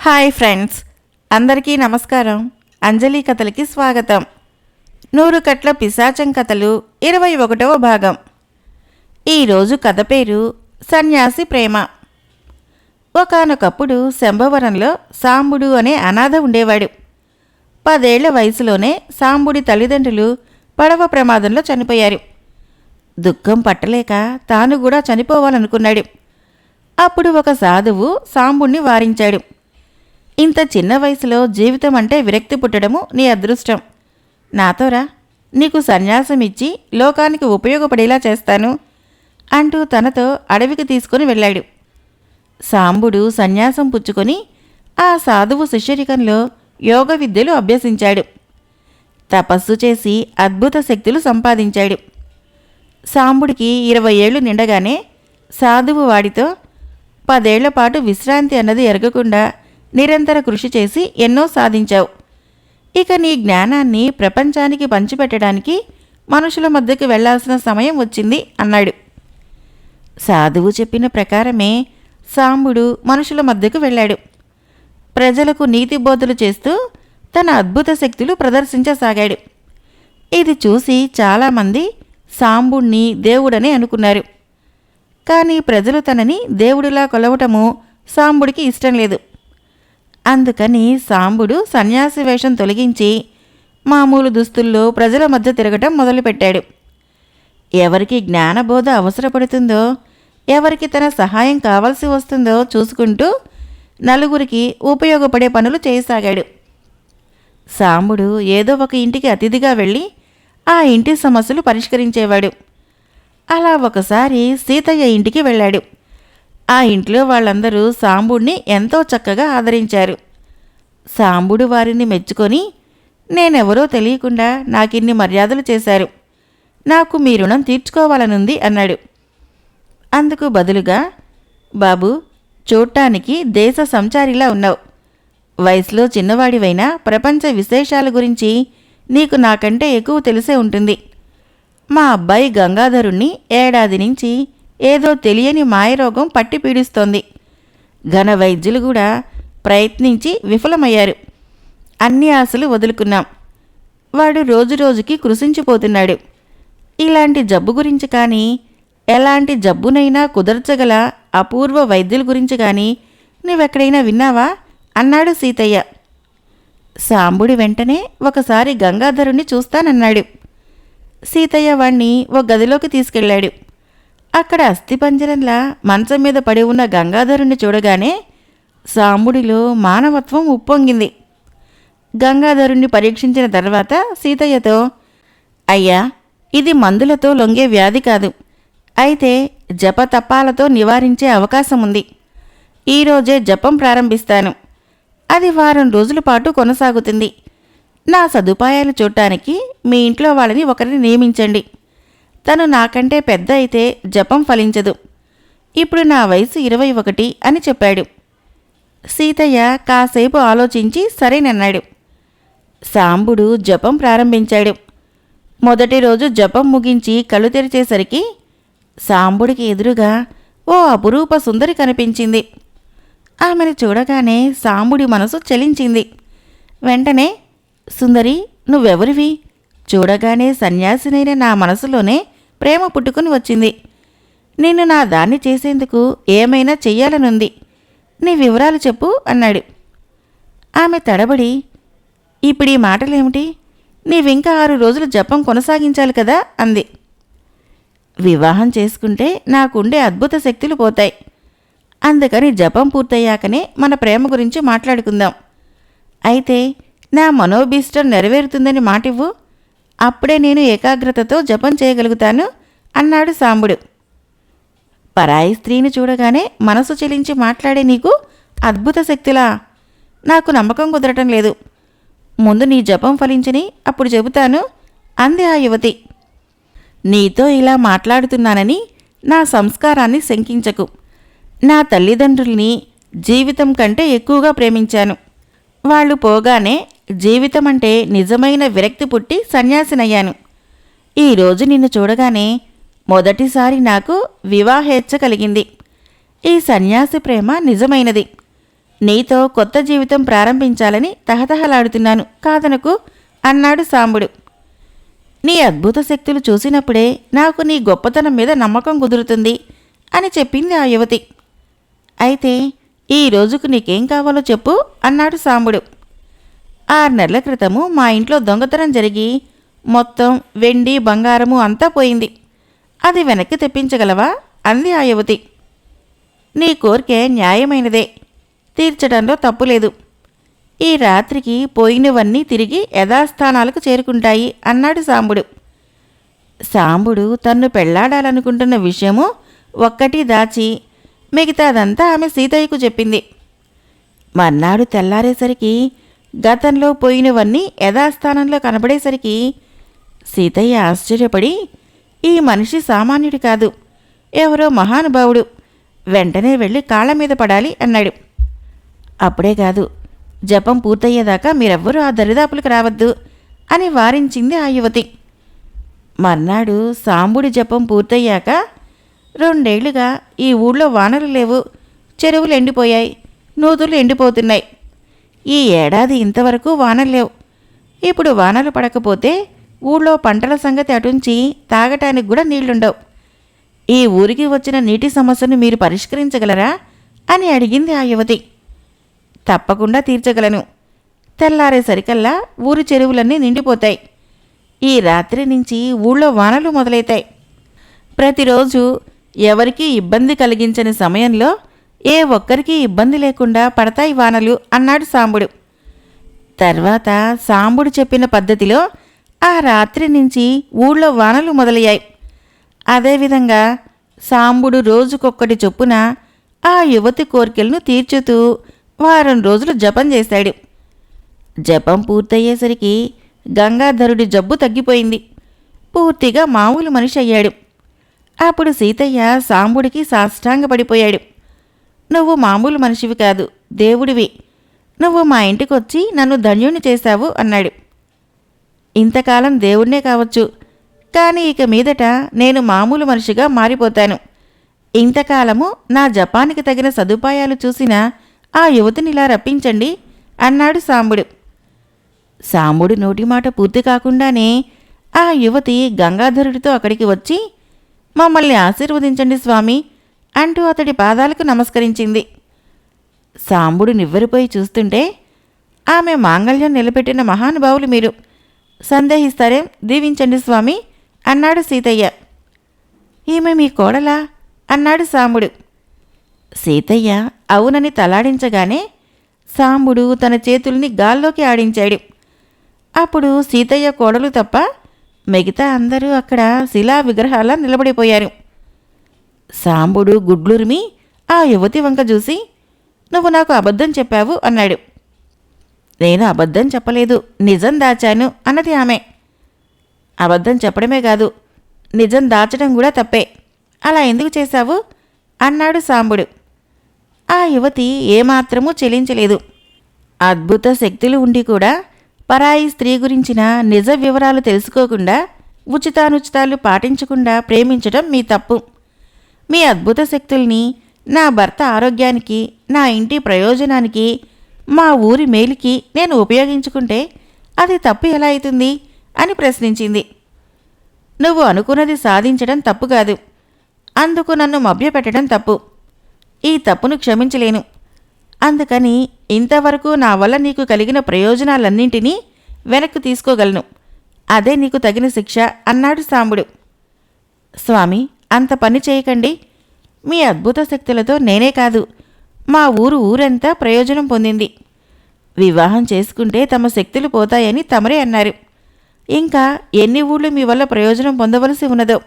Hi friends, అందరికీ నమస్కారం. అంజలి కథలకి స్వాగతం. 100 కట్ల పిశాచం కథలు 21వ భాగం. ఈరోజు కథ పేరు సన్యాసి ప్రేమ. ఒకానొకప్పుడు శంభవరంలో సాంబుడు అనే అనాథ ఉండేవాడు. 10 ఏళ్ల వయసులోనే సాంబుడి తల్లిదండ్రులు పడవ ప్రమాదంలో చనిపోయారు. దుఃఖం పట్టలేక తాను కూడా చనిపోవాలనుకున్నాడు. అప్పుడు ఒక సాధువు సాంబుణ్ణి వారించాడు. ఇంత చిన్న వయసులో జీవితం అంటే విరక్తి పుట్టడము నీ అదృష్టం. నాతోరా, నీకు సన్యాసం ఇచ్చి లోకానికి ఉపయోగపడేలా చేస్తాను అంటూ తనతో అడవికి తీసుకుని వెళ్ళాడు. సాంబుడు సన్యాసం పుచ్చుకొని ఆ సాధువు శిష్యరికంలో యోగ విద్యలు అభ్యసించాడు. తపస్సు చేసి అద్భుత శక్తులు సంపాదించాడు. సాంబుడికి 20 ఏళ్లు నిండగానే సాధువు వాడితో 10 ఏళ్ల పాటు విశ్రాంతి అన్నది ఎరగకుండా నిరంతర కృషి చేసి ఎన్నో సాధించావు. ఇక నీ జ్ఞానాన్ని ప్రపంచానికి పంచిపెట్టడానికి మనుషుల మధ్యకు వెళ్లాల్సిన సమయం వచ్చింది అన్నాడు. సాధువు చెప్పిన ప్రకారమే సాంబుడు మనుషుల మధ్యకు వెళ్ళాడు. ప్రజలకు నీతి బోధలు చేస్తూ తన అద్భుత శక్తులు ప్రదర్శించసాగాడు. ఇది చూసి చాలామంది సాంబుణ్ణి దేవుడని అనుకున్నారు. కానీ ప్రజలు తనని దేవుడిలా కొలవటము సాంబుడికి ఇష్టం లేదు. అందుకని సాంబుడు సన్యాసి వేషం తొలగించి మామూలు దుస్తుల్లో ప్రజల మధ్య తిరగటం మొదలుపెట్టాడు. ఎవరికి జ్ఞానబోధ అవసరపడుతుందో, ఎవరికి తన సహాయం కావాల్సి వస్తుందో చూసుకుంటూ నలుగురికి ఉపయోగపడే పనులు చేయసాగాడు. సాంబుడు ఏదో ఒక ఇంటికి అతిథిగా వెళ్ళి ఆ ఇంటి సమస్యలు పరిష్కరించేవాడు. అలా ఒకసారి సీతయ్య ఇంటికి వెళ్ళాడు. ఆ ఇంట్లో వాళ్ళందరూ సాంబుడిని ఎంతో చక్కగా ఆదరించారు. సాంబుడు వారిని మెచ్చుకొని, నేనెవరో తెలియకుండా నాకిన్ని మర్యాదలు చేశారు, నాకు మీ రుణం తీర్చుకోవాలనుంది అన్నాడు. అందుకు బదులుగా, బాబు, చూడటానికి దేశ సంచారిలా ఉన్నావు. వయసులో చిన్నవాడివైనా ప్రపంచ విశేషాల గురించి నీకు నాకంటే ఎక్కువ తెలిసే ఉంటుంది. మా అబ్బాయి గంగాధరుణ్ణి ఏడాది నుంచి ఏదో తెలియని మాయరోగం పట్టి పీడిస్తోంది. ఘన వైద్యులు కూడా ప్రయత్నించి విఫలమయ్యారు. అన్ని ఆశలు వదులుకున్నాం. వాడు రోజురోజుకి కృశించిపోతున్నాడు. ఇలాంటి జబ్బు గురించి కానీ, ఎలాంటి జబ్బునైనా కుదర్చగల అపూర్వ వైద్యుల గురించి కానీ నువ్వెక్కడైనా విన్నావా అన్నాడు సీతయ్య. సాంబుడి వెంటనే ఒకసారి గంగాధరుణ్ణి చూస్తానన్నాడు. సీతయ్య వాణ్ణి ఓ గదిలోకి తీసుకెళ్లాడు. అక్కడ అస్థిపంజరంలా మంచం మీద పడి ఉన్న గంగాధరుణ్ణి చూడగానే సాంబుడిలో మానవత్వం ఉప్పొంగింది. గంగాధరుణ్ణి పరీక్షించిన తర్వాత సీతయ్యతో, అయ్యా, ఇది మందులతో లొంగే వ్యాధి కాదు. అయితే జపతపాలతో నివారించే అవకాశం ఉంది. ఈరోజే జపం ప్రారంభిస్తాను. అది వారం రోజుల పాటు కొనసాగుతుంది. నా సదుపాయాలు చూడటానికి మీ ఇంట్లో వాళ్ళని ఒకరిని నియమించండి. తను నాకంటే పెద్ద అయితే జపం ఫలించదు. ఇప్పుడు నా వయసు 21 అని చెప్పాడు. సీతయ్య కాసేపు ఆలోచించి సరేనన్నాడు. సాంబుడు జపం ప్రారంభించాడు. మొదటి రోజు జపం ముగించి కళ్ళు తెరిచేసరికి సాంబుడికి ఎదురుగా ఓ అపురూప సుందరి కనిపించింది. ఆమెను చూడగానే సాంబుడి మనసు చలించింది. వెంటనే, సుందరి, నువ్వెవరివి? చూడగానే సన్యాసినైన నా మనసులోనే ప్రేమ పుట్టుకుని వచ్చింది. నిన్ను నా దాన్ని చేసేందుకు ఏమైనా చెయ్యాలనుంది. నీ వివరాలు చెప్పు అన్నాడు. ఆమె తడబడి, ఇప్పుడీ మాటలేమిటి? నీవింకా 6 రోజులు జపం కొనసాగించాలి కదా అంది. వివాహం చేసుకుంటే నాకుండే అద్భుత శక్తులు పోతాయి. అందుకని జపం పూర్తయ్యాకనే మన ప్రేమ గురించి మాట్లాడుకుందాం. అయితే నా మనోభీష్టం నెరవేరుతుందని మాటివ్వు. అప్పుడే నేను ఏకాగ్రతతో జపం చేయగలుగుతాను అన్నాడు సాంబుడు. పరాయి స్త్రీని చూడగానే మనసు చెలించి మాట్లాడే నీకు అద్భుత శక్తులా? నాకు నమ్మకం కుదరటం లేదు. ముందు నీ జపం ఫలించని అప్పుడు చెబుతాను అంది ఆ యువతి. నీతో ఇలా మాట్లాడుతున్నానని నా సంస్కారాన్ని శంకించకు. నా తల్లిదండ్రుల్ని జీవితం కంటే ఎక్కువగా ప్రేమించాను. వాళ్ళు పోగానే జీవితం అంటే నిజమైన విరక్తి పుట్టి సన్యాసినయ్యాను. ఈరోజు నిన్ను చూడగానే మొదటిసారి నాకు వివాహేచ్ఛ కలిగింది. ఈ సన్యాసి ప్రేమ నిజమైనది. నీతో కొత్త జీవితం ప్రారంభించాలని తహతహలాడుతున్నాను, కాదనకు అన్నాడు సాంబుడు. నీ అద్భుత శక్తులు చూసినప్పుడే నాకు నీ గొప్పతనం మీద నమ్మకం కుదురుతుంది అని చెప్పింది ఆ యువతి. అయితే ఈ రోజుకు నీకేం కావాలో చెప్పు అన్నాడు సాంబుడు. 6 నెలల క్రితము మా ఇంట్లో దొంగతనం జరిగి మొత్తం వెండి బంగారము అంతా పోయింది. అది వెనక్కి తెప్పించగలవా అంది ఆ యువతి. నీ కోరికే న్యాయమైనదే, తీర్చడంలో తప్పులేదు. ఈ రాత్రికి పోయినవన్నీ తిరిగి యథాస్థానాలకు చేరుకుంటాయి అన్నాడు సాంబుడు. సాంబుడు తన్ను పెళ్లాడాలనుకుంటున్న విషయము ఒక్కటి దాచి మిగతాదంతా ఆమె సీతయ్యకు చెప్పింది. మర్నాడు తెల్లారేసరికి గతంలో పోయినవన్నీ యథాస్థానంలో కనబడేసరికి సీతయ్య ఆశ్చర్యపడి, ఈ మనిషి సామాన్యుడి కాదు, ఎవరో మహానుభావుడు, వెంటనే వెళ్ళి కాళ్ళ మీద పడాలి అన్నాడు. అప్పుడే కాదు, జపం పూర్తయ్యేదాకా మీరెవ్వరూ ఆ దరిదాపులకు రావద్దు అని వారించింది ఆ యువతి. మర్నాడు సాంబుడి జపం పూర్తయ్యాక 2 ఏళ్లుగా ఈ ఊళ్ళో వానలు లేవు, చెరువులు ఎండిపోయాయి, నూతులు ఎండిపోతున్నాయి. ఈ ఏడాది ఇంతవరకు వానలు లేవు. ఇప్పుడు వానలు పడకపోతే ఊళ్ళో పంటల సంగతి అటుంచి తాగటానికి కూడా నీళ్లుండవు. ఈ ఊరికి వచ్చిన నీటి సమస్యను మీరు పరిష్కరించగలరా అని అడిగింది ఆ యువతి. తప్పకుండా తీర్చగలను. తెల్లారేసరికల్లా ఊరి చెరువులన్నీ నిండిపోతాయి. ఈ రాత్రి నుంచి ఊళ్ళో వానలు మొదలవుతాయి. ప్రతిరోజు ఎవరికీ ఇబ్బంది కలిగించని సమయంలో ఏ ఒక్కరికి ఇబ్బంది లేకుండా పడతాయి వానలు అన్నాడు సాంబుడు. తర్వాత సాంబుడు చెప్పిన పద్ధతిలో ఆ రాత్రి నుంచి ఊళ్ళో వానలు మొదలయ్యాయి. అదేవిధంగా సాంబుడు రోజుకొక్కటి చొప్పున ఆ యువతి కోరికలను తీర్చుతూ వారం రోజులు జపం చేశాడు. జపం పూర్తయ్యేసరికి గంగాధరుడి జబ్బు తగ్గిపోయింది. పూర్తిగా మామూలు మనిషి అయ్యాడు. అప్పుడు సీతయ్య సాంబుడికి సాష్టాంగపడిపోయాడు. నువ్వు మామూలు మనిషివి కాదు, దేవుడివి. నువ్వు మా ఇంటికొచ్చి నన్ను ధన్యుణ్ణి చేశావు అన్నాడు. ఇంతకాలం దేవుణ్ణే కావచ్చు, కానీ ఇక మీదట నేను మామూలు మనిషిగా మారిపోతాను. ఇంతకాలము నా జపానికి తగిన సదుపాయాలు చూసిన ఆ యువతినిలా రప్పించండి అన్నాడు సాంబుడు. సాంబుడు నోటి మాట పూర్తి కాకుండానే ఆ యువతి గంగాధరుడితో అక్కడికి వచ్చి, మమ్మల్ని ఆశీర్వదించండి స్వామి అంటూ అతడి పాదాలకు నమస్కరించింది. సాంబుడు నివ్వెరపోయి చూస్తుంటే, ఆమె మాంగళ్యం నిలబెట్టిన మహానుభావులు మీరు, సందేహిస్తారేం, దీవించండి స్వామి అన్నాడు సీతయ్య. ఈమె మీ కోడలా అన్నాడు సాంబుడు. సీతయ్య అవునని తలాడించగానే సాంబుడు తన చేతుల్ని గాల్లోకి ఆడించాడు. అప్పుడు సీతయ్య కోడలు తప్ప మిగతా అందరూ అక్కడ శిలా విగ్రహాల నిలబడిపోయారు. సాంబుడు గుడ్లురిమి ఆ యువతి వంక చూసి, నువ్వు నాకు అబద్ధం చెప్పావు అన్నాడు. నేను అబద్ధం చెప్పలేదు, నిజం దాచాను అన్నది ఆమె. అబద్ధం చెప్పడమే కాదు, నిజం దాచడం కూడా తప్పే. అలా ఎందుకు చేశావు అన్నాడు సాంబుడు. ఆ యువతి ఏమాత్రమూ చెలించలేదు. అద్భుత శక్తులు ఉండి కూడా పరాయి స్త్రీ గురించిన నిజ వివరాలు తెలుసుకోకుండా, ఉచితానుచితాలు పాటించకుండా ప్రేమించడం మీ తప్పు. మీ అద్భుత శక్తుల్ని నా భర్త ఆరోగ్యానికి, నా ఇంటి ప్రయోజనానికి, మా ఊరి మేలుకి నేను ఉపయోగించుకుంటే అది తప్పు ఎలా అవుతుంది అని ప్రశ్నించింది. నువ్వు అనుకున్నది సాధించడం తప్పు కాదు, అందుకు నన్ను మభ్యపెట్టడం తప్పు. ఈ తప్పును క్షమించలేను. అందుకని ఇంతవరకు నా వల్ల నీకు కలిగిన ప్రయోజనాలన్నింటినీ వెనక్కు తీసుకోగలను. అదే నీకు తగిన శిక్ష అన్నాడు సాంబుడు. స్వామి, అంత పని చేయకండి. మీ అద్భుత శక్తులతో నేనే కాదు, మా ఊరంతా ప్రయోజనం పొందింది. వివాహం చేసుకుంటే తమ శక్తులు పోతాయని తమరే అన్నారు. ఇంకా ఎన్ని ఊళ్ళు మీ వల్ల ప్రయోజనం పొందవలసి ఉన్నదో.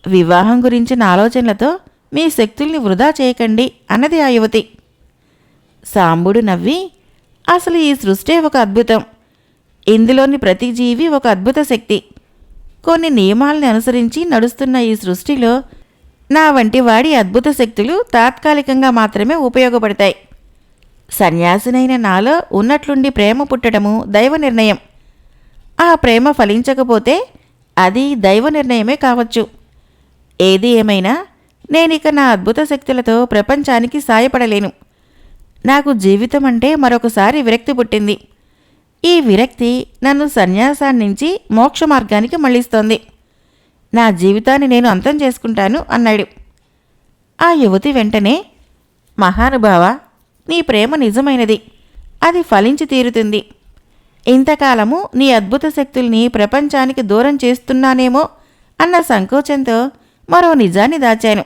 వివాహం గురించిన ఆలోచనలతో మీ శక్తుల్ని వృధా చేయకండి అన్నది ఆ యువతి. సాంబుడు నవ్వి, అసలు ఈ సృష్టి ఒక అద్భుతం. ఇందులోని ప్రతి జీవి ఒక అద్భుత శక్తి. కొన్ని నియమాల్ని అనుసరించి నడుస్తున్న ఈ సృష్టిలో నా వంటి వాడి అద్భుత శక్తులు తాత్కాలికంగా మాత్రమే ఉపయోగపడతాయి. సన్యాసినైన నాలో ఉన్నట్లుండి ప్రేమ పుట్టడము దైవ నిర్ణయం. ఆ ప్రేమ ఫలించకపోతే అది దైవ నిర్ణయమే కావచ్చు. ఏది ఏమైనా నేనిక నా అద్భుత శక్తులతో ప్రపంచానికి సాయపడలేను. నాకు జీవితం అంటే మరొకసారి విరక్తి పుట్టింది. ఈ విరక్తి నన్ను సన్యాసాన్నించి మోక్ష మార్గానికి మళ్ళిస్తోంది. నా జీవితాన్ని నేను అంతం చేసుకుంటాను అన్నాడు. ఆ యువతి వెంటనే, మహానుభావ, నీ ప్రేమ నిజమైనది, అది ఫలించి తీరుతుంది. ఇంతకాలము నీ అద్భుత శక్తుల్ని ప్రపంచానికి దూరం చేస్తున్నానేమో అన్న సంకోచంతో మరో నిజాన్ని దాచాను.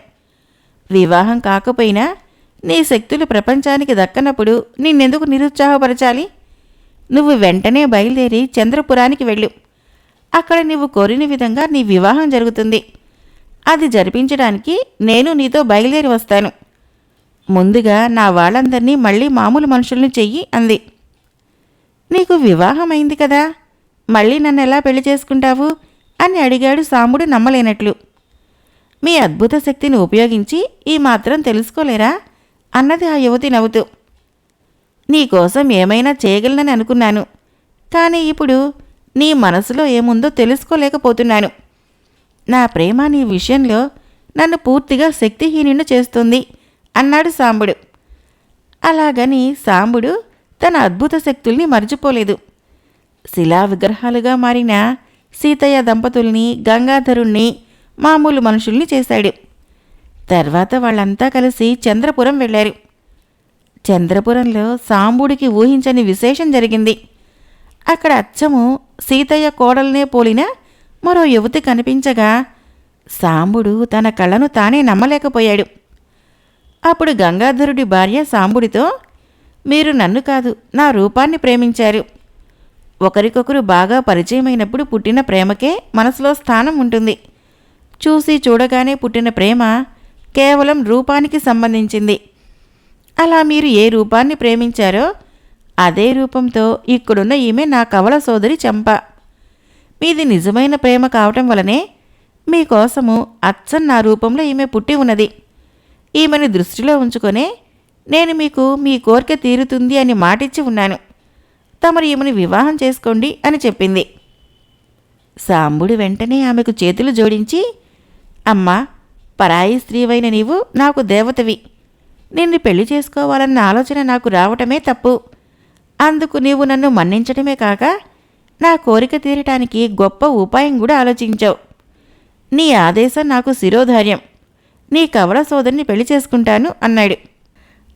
వివాహం కాకపోయినా నీ శక్తులు ప్రపంచానికి దక్కనప్పుడు నిన్నెందుకు నిరుత్సాహపరచాలి? నువ్వు వెంటనే బయలుదేరి చంద్రపురానికి వెళ్ళు. అక్కడ నువ్వు కోరిన విధంగా నీ వివాహం జరుగుతుంది. అది జరిపించడానికి నేను నీతో బయలుదేరి వస్తాను. ముందుగా నా వాళ్ళందరినీ మళ్ళీ మామూలు మనుషుల్ని చెయ్యి అంది. నీకు వివాహమైంది కదా, మళ్ళీ నన్ను ఎలా పెళ్లి చేసుకుంటావు అని అడిగాడు సాంబుడు నమ్మలేనట్లు. మీ అద్భుత శక్తిని ఉపయోగించి ఈ మాత్రం తెలుసుకోలేరా అన్నది ఆ యువతి నవ్వుతూ. నీకోసం ఏమైనా చేయగలనని అనుకున్నాను, కానీ ఇప్పుడు నీ మనసులో ఏముందో తెలుసుకోలేకపోతున్నాను. నా ప్రేమ నీ విషయంలో నన్ను పూర్తిగా శక్తిహీనుని చేస్తుంది అన్నాడు సాంబుడు. అలాగని సాంబుడు తన అద్భుత శక్తుల్ని మర్చిపోలేదు. శిలా విగ్రహాలుగా మారిన సీతయ్య దంపతుల్ని, గంగాధరుణ్ణి మామూలు మనుషుల్ని చేశాడు. తర్వాత వాళ్ళంతా కలిసి చంద్రపురం వెళ్ళారు. చంద్రపురంలో సాంబుడికి ఊహించని విశేషం జరిగింది. అక్కడ అచ్చము సీతయ్య కోడల్నే పోలిన మరో యువతి కనిపించగా సాంబుడు తన కళ్ళను తానే నమ్మలేకపోయాడు. అప్పుడు గంగాధరుడి భార్య సాంబుడితో, మీరు నన్ను కాదు, నా రూపాన్ని ప్రేమించారు. ఒకరికొకరు బాగా పరిచయమైనప్పుడు పుట్టిన ప్రేమకే మనసులో స్థానం ఉంటుంది. చూసి చూడగానే పుట్టిన ప్రేమ కేవలం రూపానికి సంబంధించింది. అలా మీరు ఏ రూపాన్ని ప్రేమించారో అదే రూపంతో ఇక్కడున్న ఈమె నా కవల సోదరి చంప. మీది నిజమైన ప్రేమ కావటం వలనే మీకోసము అచ్చం నా రూపంలో ఈమె పుట్టి ఉన్నది. ఈమెను దృష్టిలో ఉంచుకొనే నేను మీకు మీ కోరిక తీరుతుంది అని మాటిచ్చి ఉన్నాను. తమరు ఈమెను వివాహం చేసుకోండి అని చెప్పింది. సాంబుడు వెంటనే ఆమెకు చేతులు జోడించి, అమ్మా, పరాయి స్త్రీవైన నీవు నాకు దేవతవి. నిన్ను పెళ్లి చేసుకోవాలన్న ఆలోచన నాకు రావటమే తప్పు. అందుకు నీవు నన్ను మన్నించడమే కాక నా కోరిక తీరటానికి గొప్ప ఉపాయం కూడా ఆలోచించావు. నీ ఆదేశం నాకు శిరోధార్యం. నీ కవల సోదరిని పెళ్లి చేసుకుంటాను అన్నాడు.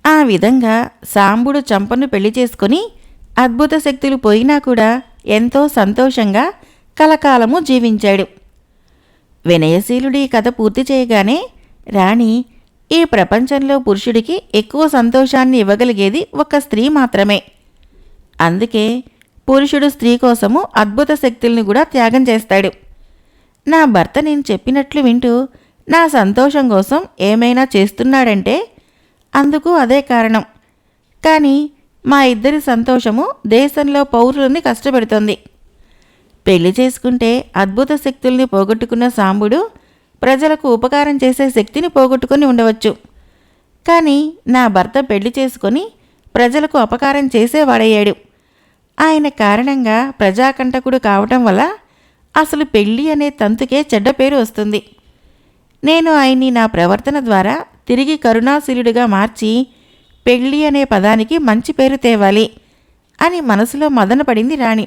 ఆ విధంగా సాంబుడు చంపను పెళ్లి చేసుకుని అద్భుత శక్తులు పోయినా కూడా ఎంతో సంతోషంగా కలకాలము జీవించాడు. వినయశీలుడి కథ పూర్తి చేయగానే రాణి, ఈ ప్రపంచంలో పురుషుడికి ఎక్కువ సంతోషాన్ని ఇవ్వగలిగేది ఒక స్త్రీ మాత్రమే. అందుకే పురుషుడు స్త్రీ కోసము అద్భుత శక్తుల్ని కూడా త్యాగం చేస్తాడు. నా భర్త నేను చెప్పినట్లు వింటూ నా సంతోషం కోసం ఏమైనా చేస్తున్నాడంటే అందుకు అదే కారణం. కానీ మా ఇద్దరి సంతోషము దేశంలో పౌరులని కష్టపెడుతోంది. పెళ్లి చేసుకుంటే అద్భుత శక్తుల్ని పోగొట్టుకున్న సాంబుడు ప్రజలకు ఉపకారం చేసే శక్తిని పోగొట్టుకుని ఉండవచ్చు. కానీ నా భర్త పెళ్లి చేసుకొని ప్రజలకు అపకారం చేసేవాడయ్యాడు. ఆయన కారణంగా ప్రజాకంటకుడు కావటం వల్ల అసలు పెళ్ళి అనే తంతుకే చెడ్డ పేరు వస్తుంది. నేను ఆయన్ని నా ప్రవర్తన ద్వారా తిరిగి కరుణాశీలుడిగా మార్చి పెళ్ళి అనే పదానికి మంచి పేరు తేవాలి అని మనసులో మదనపడింది రాణి.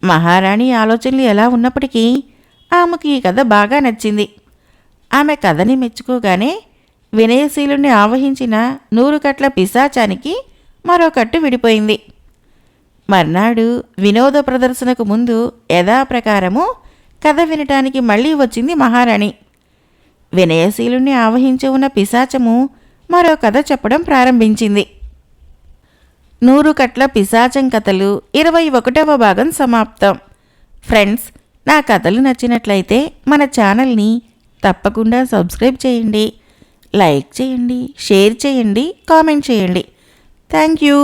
మహారాణి ఆలోచనలు ఎలా ఉన్నప్పటికీ ఆమెకు ఈ కథ బాగా నచ్చింది. ఆమె కథని మెచ్చుకోగానే వినయశీలుణ్ణి ఆవహించిన 100 కట్ల పిశాచానికి మరో కట్టు విడిపోయింది. మర్నాడు వినోద ప్రదర్శనకు ముందు యథాప్రకారము కథ వినటానికి మళ్ళీ వచ్చింది మహారాణి. వినయశీలుణ్ణి ఆవహించి ఉన్న పిశాచము మరో కథ చెప్పడం ప్రారంభించింది. 100 కట్ల పిశాచం కథలు 21వ భాగం సమాప్తం. ఫ్రెండ్స్, నా కథలు నచ్చినట్లయితే మన ఛానల్ని తప్పకుండా సబ్స్క్రైబ్ చేయండి, లైక్ చేయండి, షేర్ చేయండి, కామెంట్ చేయండి. Thank you.